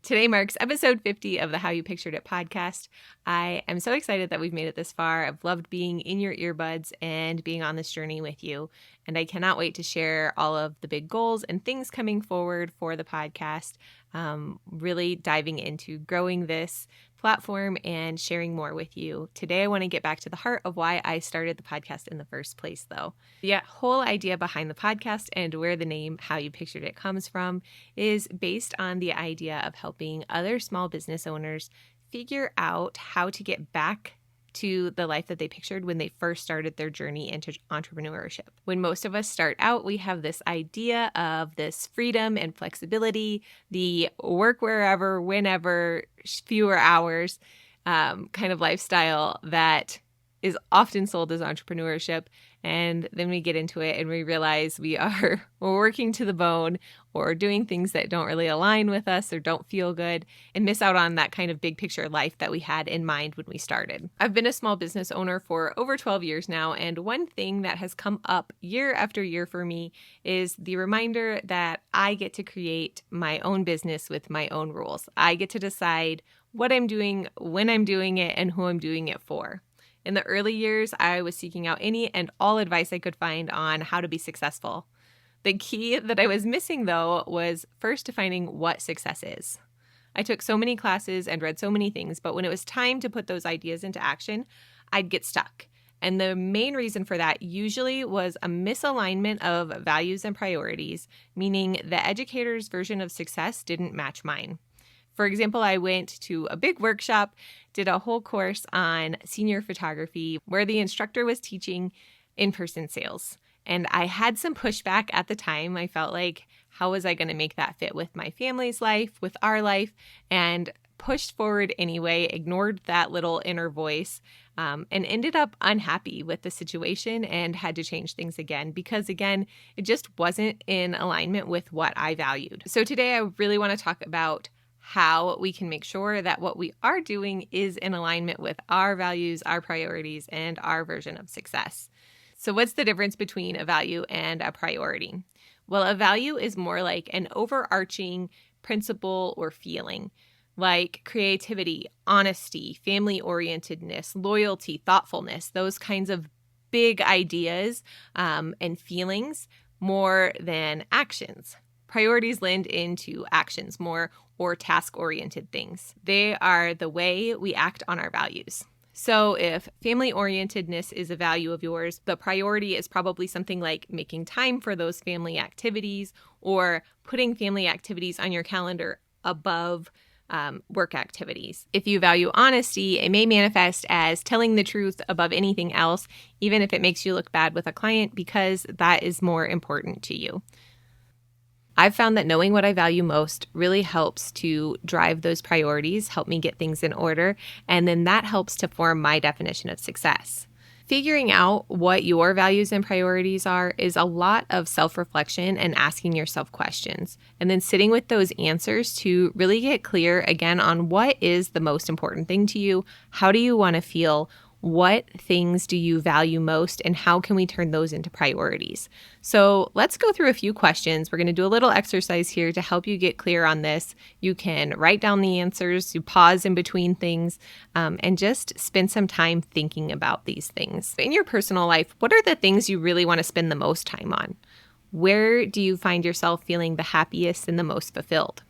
Today marks episode 50 of the How You Pictured It podcast. I am so excited that we've made it this far. I've loved being in your earbuds and being on this journey with you. And I cannot wait to share all of the big goals and things coming forward for the podcast, really diving into growing this platform and sharing more with you. Today, I want to get back to the heart of why I started the podcast in the first place, though. The whole idea behind the podcast and where the name How You Pictured It comes from is based on the idea of helping other small business owners figure out how to get back to the life that they pictured when they first started their journey into entrepreneurship. When most of us start out, we have this idea of this freedom and flexibility, the work wherever, whenever, fewer hours kind of lifestyle that is often sold as entrepreneurship. And then we get into it and we realize we're working to the bone or doing things that don't really align with us or don't feel good and miss out on that kind of big picture life that we had in mind when we started. I've been a small business owner for over 12 years now, and one thing that has come up year after year for me is the reminder that I get to create my own business with my own rules. I get to decide what I'm doing, when I'm doing it, and who I'm doing it for. In the early years, I was seeking out any and all advice I could find on how to be successful. The key that I was missing, though, was first defining what success is. I took so many classes and read so many things, but when it was time to put those ideas into action, I'd get stuck. And the main reason for that usually was a misalignment of values and priorities, meaning the educator's version of success didn't match mine. For example, I went to a big workshop, did a whole course on senior photography where the instructor was teaching in-person sales. And I had some pushback at the time. I felt like, how was I going to make that fit with my family's life, with our life, and pushed forward anyway, ignored that little inner voice, and ended up unhappy with the situation and had to change things again because, again, it just wasn't in alignment with what I valued. So today I really want to talk about how we can make sure that what we are doing is in alignment with our values, our priorities, and our version of success. So what's the difference between a value and a priority? Well, a value is more like an overarching principle or feeling, like creativity, honesty, family-orientedness, loyalty, thoughtfulness, those kinds of big ideas and feelings more than actions. Priorities lend into actions more or task-oriented things. They are the way we act on our values. So if family-orientedness is a value of yours, the priority is probably something like making time for those family activities or putting family activities on your calendar above work activities. If you value honesty, it may manifest as telling the truth above anything else, even if it makes you look bad with a client, because that is more important to you. I've found that knowing what I value most really helps to drive those priorities, help me get things in order, and then that helps to form my definition of success. Figuring out what your values and priorities are is a lot of self-reflection and asking yourself questions, and then sitting with those answers to really get clear again on what is the most important thing to you, how do you want to feel, what things do you value most, and how can we turn those into priorities? So let's go through a few questions. We're going to do a little exercise here to help you get clear on this. You can write down the answers, you pause in between things, and just spend some time thinking about these things. In your personal life, what are the things you really want to spend the most time on? Where do you find yourself feeling the happiest and the most fulfilled?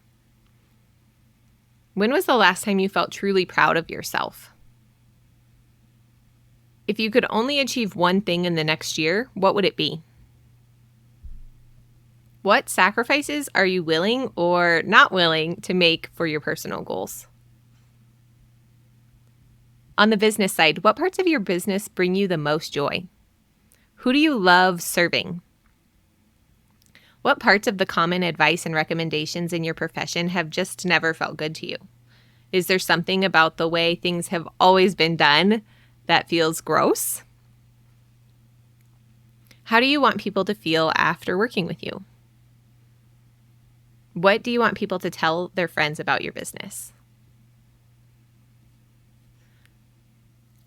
When was the last time you felt truly proud of yourself? If you could only achieve one thing in the next year, what would it be? What sacrifices are you willing or not willing to make for your personal goals? On the business side, what parts of your business bring you the most joy? Who do you love serving? What parts of the common advice and recommendations in your profession have just never felt good to you? Is there something about the way things have always been done that feels gross? How do you want people to feel after working with you? What do you want people to tell their friends about your business?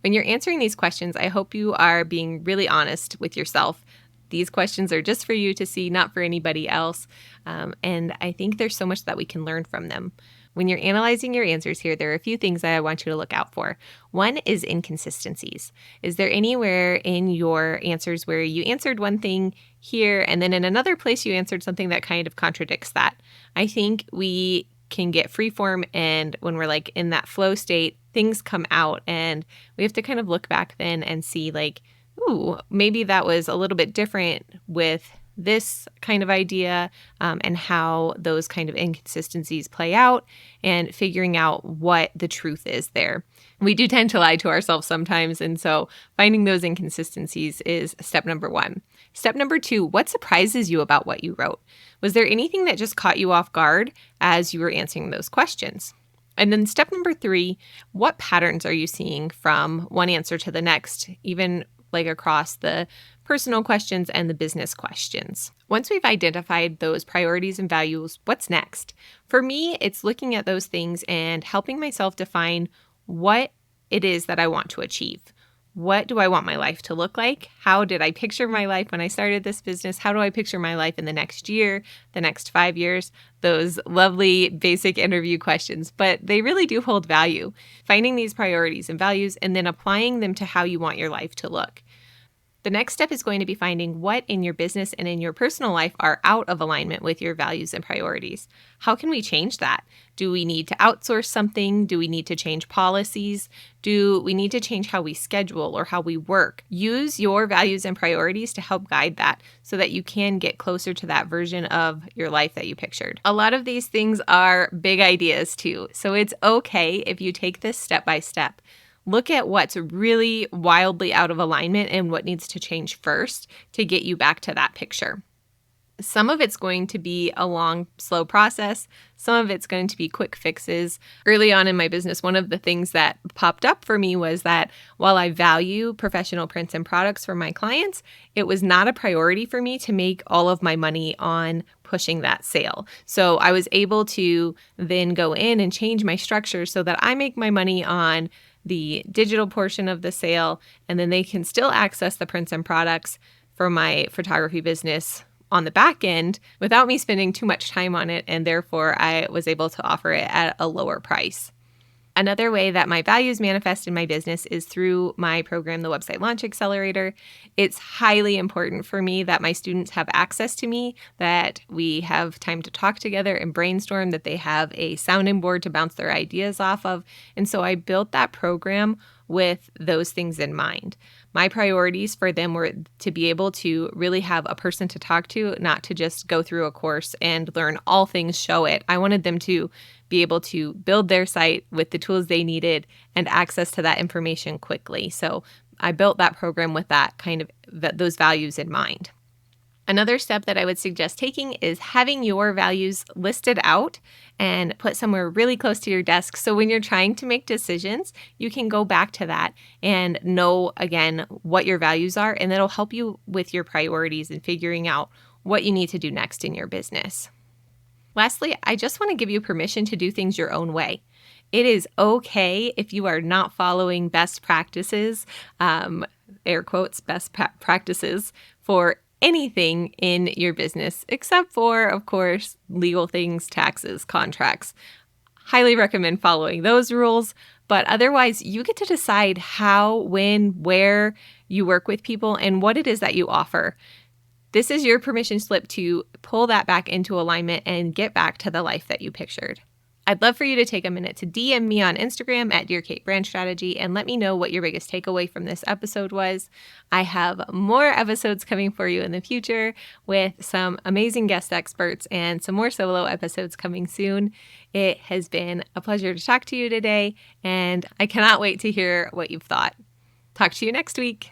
When you're answering these questions, I hope you are being really honest with yourself These questions are just for you to see, not for anybody else. And I think there's so much that we can learn from them. When you're analyzing your answers here, there are a few things that I want you to look out for. One is inconsistencies. Is there anywhere in your answers where you answered one thing here and then in another place you answered something that kind of contradicts that? I think we can get freeform, and when we're like in that flow state, things come out and we have to kind of look back then and see like, ooh, maybe that was a little bit different with this kind of idea, and how those kind of inconsistencies play out and figuring out what the truth is there. We do tend to lie to ourselves sometimes, and so finding those inconsistencies is step number one. Step number two, what surprises you about what you wrote? Was there anything that just caught you off guard as you were answering those questions? And then step number three, what patterns are you seeing from one answer to the next, even like across the personal questions and the business questions? Once we've identified those priorities and values, what's next? For me, it's looking at those things and helping myself define what it is that I want to achieve. What do I want my life to look like? How did I picture my life when I started this business? How do I picture my life in the next year, the next 5 years? Those lovely basic interview questions, but they really do hold value. Finding these priorities and values and then applying them to how you want your life to look. The next step is going to be finding what in your business and in your personal life are out of alignment with your values and priorities. How can we change that? Do we need to outsource something? Do we need to change policies? Do we need to change how we schedule or how we work? Use your values and priorities to help guide that so that you can get closer to that version of your life that you pictured. A lot of these things are big ideas too, so it's okay if you take this step by step. Look at what's really wildly out of alignment and what needs to change first to get you back to that picture. Some of it's going to be a long, slow process. Some of it's going to be quick fixes. Early on in my business, one of the things that popped up for me was that while I value professional prints and products for my clients, it was not a priority for me to make all of my money on pushing that sale. So I was able to then go in and change my structure so that I make my money on the digital portion of the sale, and then they can still access the prints and products for my photography business on the back end without me spending too much time on it, and therefore I was able to offer it at a lower price. Another way that my values manifest in my business is through my program, the Website Launch Accelerator. It's highly important for me that my students have access to me, that we have time to talk together and brainstorm, that they have a sounding board to bounce their ideas off of. And so I built that program with those things in mind. My priorities for them were to be able to really have a person to talk to, not to just go through a course and learn all things Show It. I wanted them to be able to build their site with the tools they needed and access to that information quickly. So I built that program with that kind of those values in mind. Another step that I would suggest taking is having your values listed out and put somewhere really close to your desk. So when you're trying to make decisions, you can go back to that and know again what your values are, and that'll help you with your priorities and figuring out what you need to do next in your business. Lastly, I just want to give you permission to do things your own way. It is okay if you are not following best practices, air quotes, best practices for anything in your business, except for, of course, legal things, taxes, contracts. Highly recommend following those rules, but otherwise you get to decide how, when, where you work with people and what it is that you offer. This is your permission slip to pull that back into alignment and get back to the life that you pictured. I'd love for you to take a minute to DM me on Instagram at Dear Kate Brand Strategy and let me know what your biggest takeaway from this episode was. I have more episodes coming for you in the future with some amazing guest experts and some more solo episodes coming soon. It has been a pleasure to talk to you today, and I cannot wait to hear what you've thought. Talk to you next week.